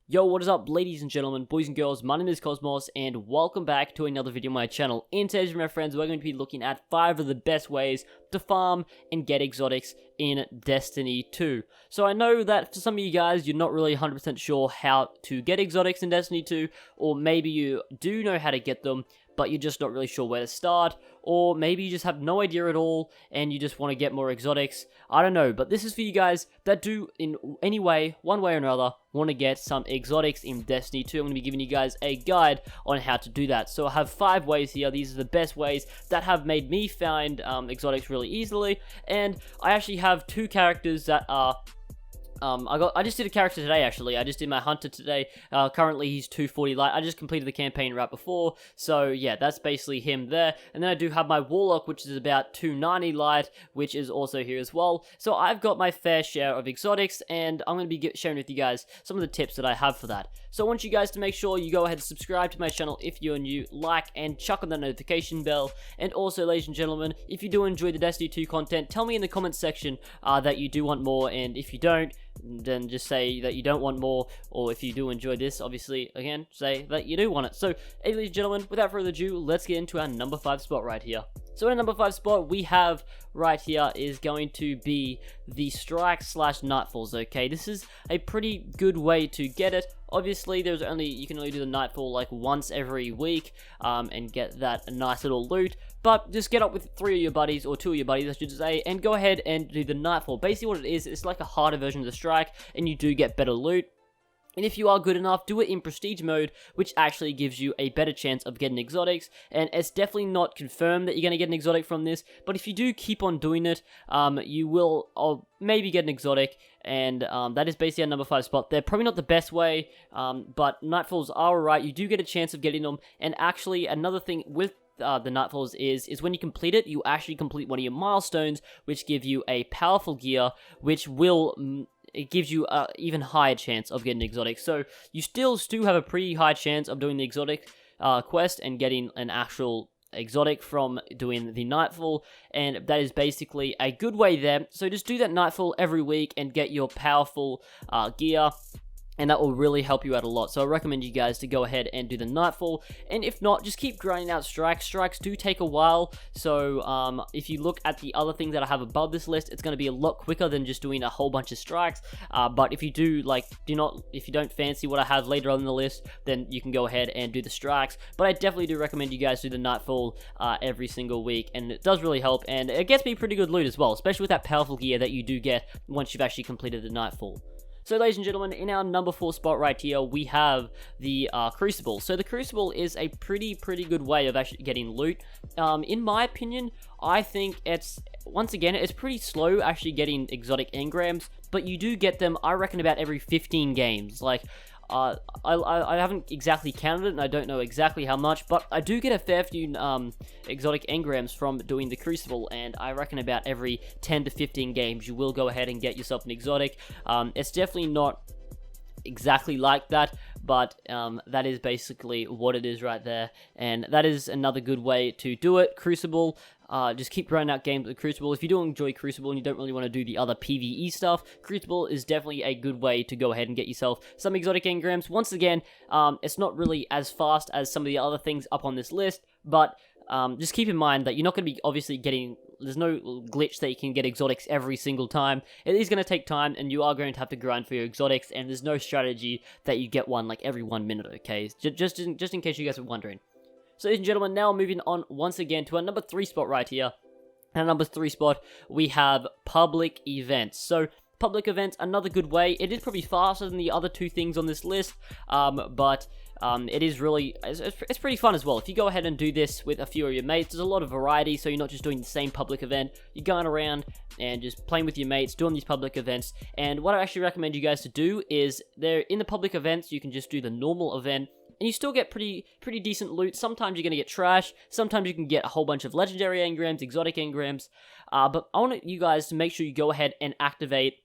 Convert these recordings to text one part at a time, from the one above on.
Yo, what is up, ladies and gentlemen, boys and girls? My name is Cosmos, and welcome back to another video on my channel. In today's video, my friends, we're going to be looking at 5 of the best ways to farm and get exotics in Destiny 2. So I know that for some of you guys, you're not really 100% sure how to get exotics in Destiny 2, or maybe you do know how to get them, but you're just not really sure where to start, or maybe you just have no idea at all, and you just want to get more exotics. I don't know, but this is for you guys that do, in any way, one way or another, want to get some exotics in Destiny 2. I'm going to be giving you guys a guide on how to do that. So I have 5 ways here. These are the best ways that have made me find exotics really easily, and I actually have 2 characters that are I just did a character today, actually. I just did my hunter today. Currently, he's 240 light. I just completed the campaign right before. So, yeah, that's basically him there. And then I do have my warlock, which is about 290 light, which is also here as well. So, I've got my fair share of exotics, and I'm going to be sharing with you guys some of the tips that I have for that. So, I want you guys to make sure you go ahead and subscribe to my channel if you're new, like, and chuck on that notification bell. And also, ladies and gentlemen, if you do enjoy the Destiny 2 content, tell me in the comments section that you do want more, and if you don't, then just say that you don't want more, or if you do enjoy this, obviously, again, say that you do want it. So, ladies and gentlemen, without further ado, let's get into our number 5 spot right here. So in our number 5 spot, we have right here is going to be the strike / nightfalls, okay? This is a pretty good way to get it. Obviously, you can only do the nightfall like once every week, and get that nice little loot. But just get up with 3 of your buddies, or 2 of your buddies, I should say, and go ahead and do the nightfall. Basically what it is, it's like a harder version of the strike, and you do get better loot. And if you are good enough, do it in prestige mode, which actually gives you a better chance of getting exotics. And it's definitely not confirmed that you're going to get an exotic from this, but if you do keep on doing it, you will maybe get an exotic. And that is basically our number 5 spot. They're probably not the best way, but nightfalls are alright. You do get a chance of getting them. And actually, another thing with the nightfalls is when you complete it, you actually complete one of your milestones, which give you a powerful gear, which will it gives you an even higher chance of getting exotic. So you still have a pretty high chance of doing the exotic quest and getting an actual exotic from doing the nightfall, and that is basically a good way there. So just do that nightfall every week and get your powerful gear, and that will really help you out a lot. So I recommend you guys to go ahead and do the nightfall. And if not, just keep grinding out strikes. Strikes do take a while. So if you look at the other things that I have above this list, it's going to be a lot quicker than just doing a whole bunch of strikes. But if you do, if you don't fancy what I have later on in the list, then you can go ahead and do the strikes. But I definitely do recommend you guys do the nightfall every single week. And it does really help. And it gets me pretty good loot as well, especially with that powerful gear that you do get once you've actually completed the nightfall. So, ladies and gentlemen, in our number 4 spot right here, we have the Crucible. So, the Crucible is a pretty good way of actually getting loot. In my opinion, I think it's pretty slow actually getting exotic engrams, but you do get them, I reckon, about every 15 games. Like, I haven't exactly counted it, and I don't know exactly how much, but I do get a fair few exotic engrams from doing the Crucible, and I reckon about every 10 to 15 games you will go ahead and get yourself an exotic. It's definitely not exactly like that, but that is basically what it is right there, and that is another good way to do it. Crucible, just keep grinding out games with Crucible. If you do enjoy Crucible and you don't really want to do the other PvE stuff, Crucible is definitely a good way to go ahead and get yourself some exotic engrams. Once again, it's not really as fast as some of the other things up on this list, but just keep in mind that you're not going to be obviously there's no glitch that you can get exotics every single time. It is going to take time, and you are going to have to grind for your exotics, and there's no strategy that you get one like every 1 minute, okay? Just in case you guys are wondering. So, ladies and gentlemen, now moving on once again to our number 3 spot right here. And our number 3 spot, we have public events. So, public events, another good way. It is probably faster than the other 2 things on this list, but it is really, it's pretty fun as well. If you go ahead and do this with a few of your mates, there's a lot of variety, so you're not just doing the same public event. You're going around and just playing with your mates, doing these public events. And what I actually recommend you guys to do is, in the public events, you can just do the normal event, and you still get pretty decent loot. Sometimes you're going to get trash, sometimes you can get a whole bunch of legendary engrams, exotic engrams, but I want you guys to make sure you go ahead and activate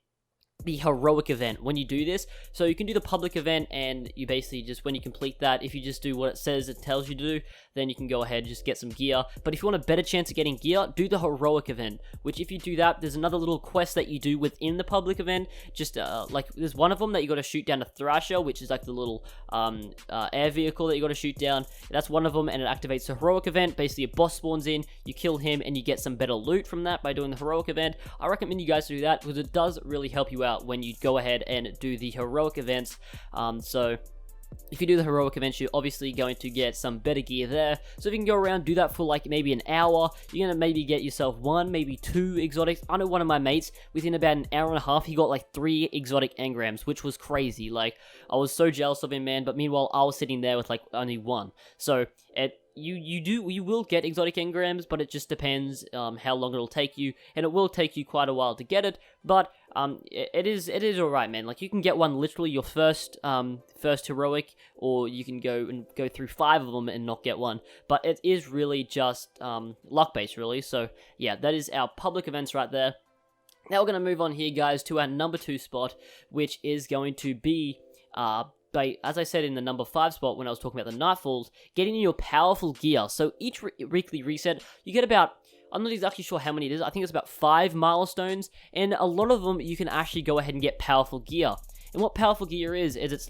the heroic event when you do this. So you can do the public event, and you basically just, when you complete that, if you just do what it says it tells you to do, then you can go ahead and just get some gear. But if you want a better chance of getting gear, do the heroic event, which if you do that, there's another little quest that you do within the public event. Just like, there's one of them that you got to shoot down a Thrasher, which is like the little air vehicle that you got to shoot down. That's one of them, and it activates the heroic event. Basically, a boss spawns in, you kill him, and you get some better loot from that by doing the heroic event. I recommend you guys do that, because it does really help you out when you go ahead and do the heroic events. So if you do the heroic events, you're obviously going to get some better gear there. So if you can go around, do that for like maybe an hour, you're gonna maybe get yourself 1, maybe 2 exotics. I know one of my mates, within about an hour and a half, he got like 3 exotic engrams, which was crazy. Like, I was so jealous of him, man. But meanwhile, I was sitting there with like only 1. So you will get exotic engrams, but it just depends how long it'll take you, and it will take you quite a while to get it. But it is alright, man. Like, you can get one literally your first heroic, or you can go through 5 of them and not get one. But it is really just luck based, really. So yeah, that is our public events right there. Now we're gonna move on here, guys, to our number 2 spot, which is going to be as I said in the number 5 spot when I was talking about the Nightfalls, getting your powerful gear. So each weekly reset, you get about, I'm not exactly sure how many it is, I think it's about 5 milestones, and a lot of them you can actually go ahead and get powerful gear. And what powerful gear is it's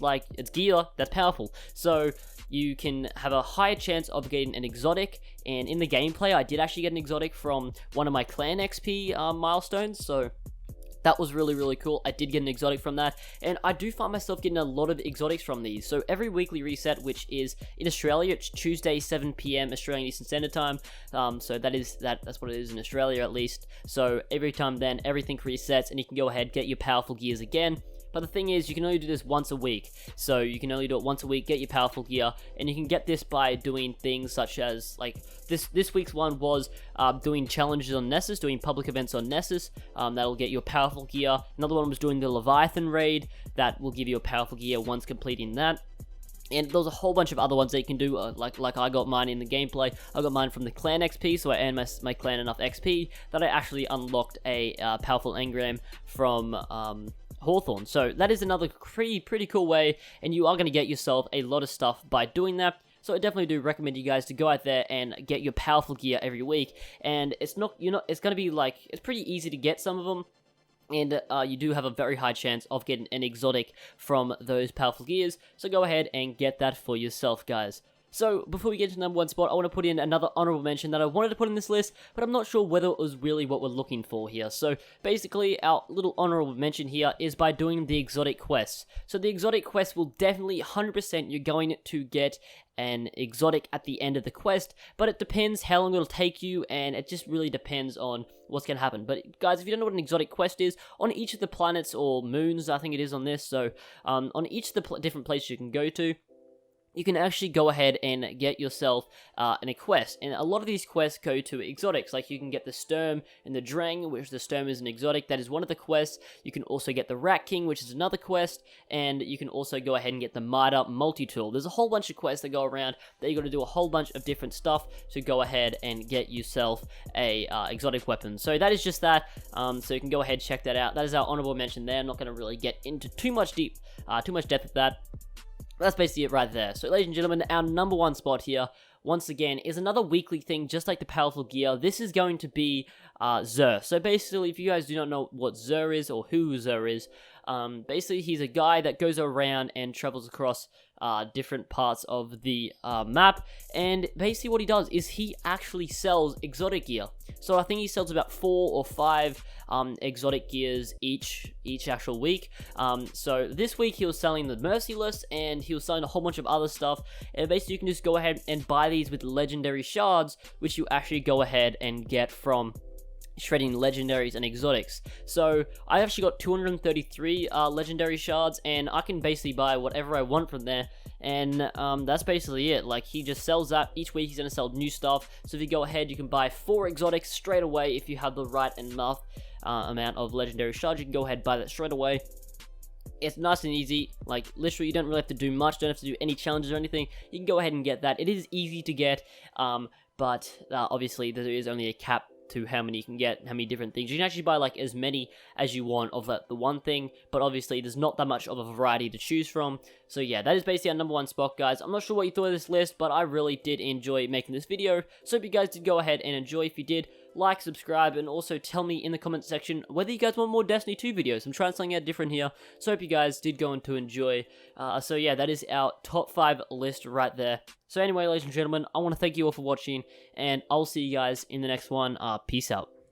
gear that's powerful. So you can have a higher chance of getting an exotic, and in the gameplay I did actually get an exotic from one of my clan XP milestones, so that was really, really cool. I did get an exotic from that, and I do find myself getting a lot of exotics from these. So every weekly reset, which is in Australia, it's Tuesday, 7 PM Australian Eastern Standard Time. So that's what it is in Australia, at least. So every time then, everything resets, and you can go ahead, get your powerful gears again. But the thing is, you can only do this once a week. So you can only do it once a week, get your powerful gear, and you can get this by doing things such as, like, this week's one was doing challenges on Nessus, doing public events on Nessus. That'll get you a powerful gear. Another one was doing the Leviathan raid. That will give you a powerful gear once completing that. And there's a whole bunch of other ones that you can do, like I got mine in the gameplay. I got mine from the clan XP, so I earned my clan enough XP that I actually unlocked a powerful engram from Hawthorne. So that is another pretty cool way, and you are going to get yourself a lot of stuff by doing that. So I definitely do recommend you guys to go out there and get your powerful gear every week. And it's going to be like, it's pretty easy to get some of them. And you do have a very high chance of getting an exotic from those powerful gears. So go ahead and get that for yourself, guys. So, before we get to number 1 spot, I want to put in another honorable mention that I wanted to put in this list, but I'm not sure whether it was really what we're looking for here. So, basically, our little honorable mention here is by doing the exotic quests. So, the exotic quest will definitely, 100%, you're going to get an exotic at the end of the quest, but it depends how long it'll take you, and it just really depends on what's going to happen. But guys, if you don't know what an exotic quest is, on each of the planets or moons, I think it is on this, so on each of the different places you can go to, you can actually go ahead and get yourself a quest. And a lot of these quests go to exotics. Like, you can get the Sturm and the Drang, which the Sturm is an exotic. That is one of the quests. You can also get the Rat King, which is another quest. And you can also go ahead and get the Mitre Multi-Tool. There's a whole bunch of quests that go around that you got to do a whole bunch of different stuff to go ahead and get yourself a exotic weapon. So that is just that. So you can go ahead and check that out. That is our honorable mention there. I'm not going to really get into too much depth with that. That's basically it right there. So, ladies and gentlemen, our number 1 spot here, once again, is another weekly thing, just like the powerful gear. This is going to be Zur. So, basically, if you guys do not know what Zur is, or who Zur is, basically, he's a guy that goes around and travels across different parts of the map, and basically what he does is he actually sells exotic gear. So I think he sells about 4 or 5 exotic gears each actual week. So this week he was selling the Merciless, and he was selling a whole bunch of other stuff, and basically you can just go ahead and buy these with legendary shards, which you actually go ahead and get from shredding legendaries and exotics. So I actually got 233 legendary shards, and I can basically buy whatever I want from there. And that's basically it. Like, he just sells that each week. He's going to sell new stuff. So if you go ahead, you can buy 4 exotics straight away. If you have the right enough amount of legendary shards, you can go ahead and buy that straight away. It's nice and easy. Like, literally, you don't really have to do much. Don't have to do any challenges or anything. You can go ahead and get that. It is easy to get, but obviously there is only a cap to how many you can get, how many different things. You can actually buy like as many as you want of the one thing, but obviously there's not that much of a variety to choose from. So yeah, that is basically our number 1 spot, guys. I'm not sure what you thought of this list, but I really did enjoy making this video. So hope you guys did go ahead and enjoy. If you did, like, subscribe, and also tell me in the comment section whether you guys want more Destiny 2 videos. I'm trying something out different here, so hope you guys did go on to enjoy. So yeah, that is our top 5 list right there. So anyway, ladies and gentlemen, I want to thank you all for watching, and I'll see you guys in the next one. Peace out.